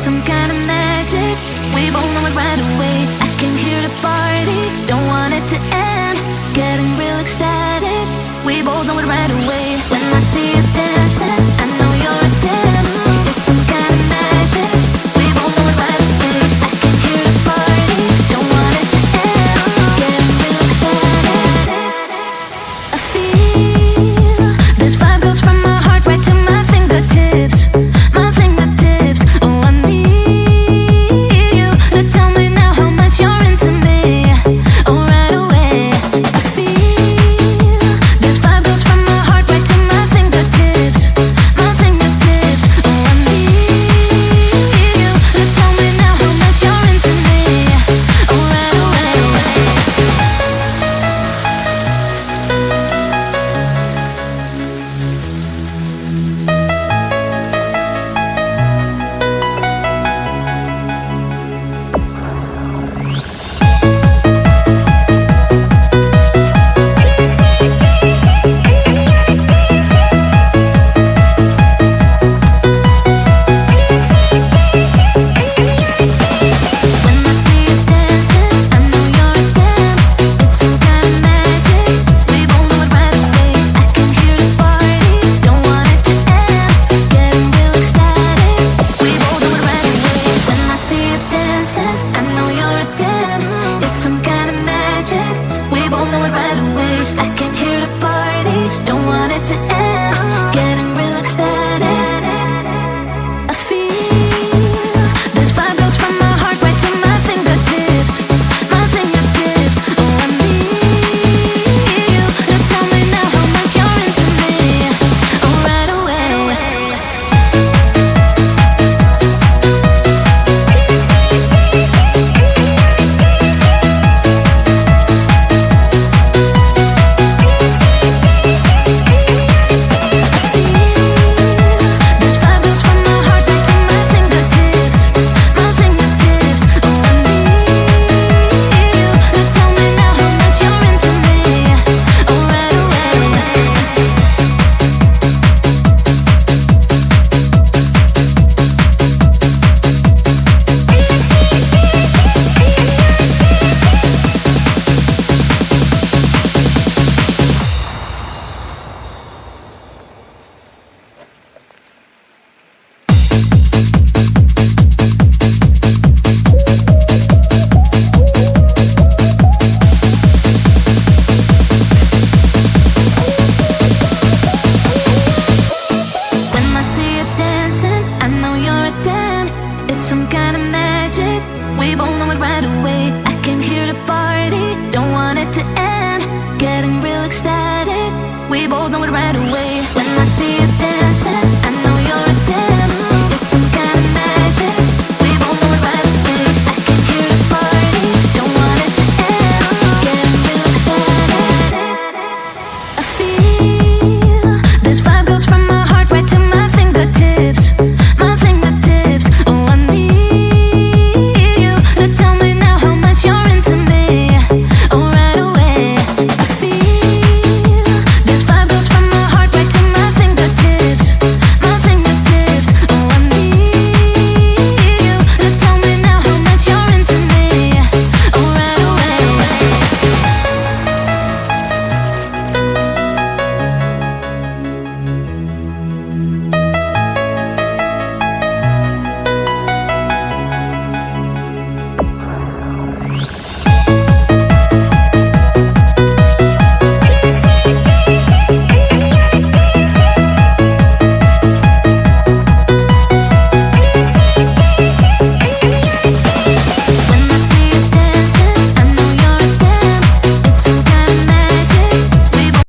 some kind of magic. We both know it right away. I came here to party, don't want it to end. Getting real ecstatic. We both know it right away. When I see you dancing, I know you're a 10. It's some kind of magic. We both know it right away. I came here to party, don't want it to end. Getting real ecstatic. I feel this vibe goes from my heart right to my fingertips. My fingertips. Oh, I need you to tell me now how much you're into me. Oh, right away. I feel this vibe goes from my heart right to my fingertips. My fingertips. Oh, I need you to tell me now how much you're into me. Oh, right away. When I see you dancing, I know you're a 10. It's some kind of magic. We both know it right away. I came here to party, don't want it to end. Getting real ecstatic. We both know it right away. When I see you dancing, I know you're a 10. It's some kind of magic. We both know it right away. I came here to party, don't want it to end. Getting real ecstatic. I feel this vibe goes from my heart right to my fingertips. My fingertips. Oh, I need you to tell me now how much you're into me. Oh, right away. This vibe goes from my heart right to my fingertips. My fingertips. Oh, I need you to tell me now how much you're into me. Oh, right away. When I see you dancing, I know you're a 10. It's some kind of magic. We both know it right away.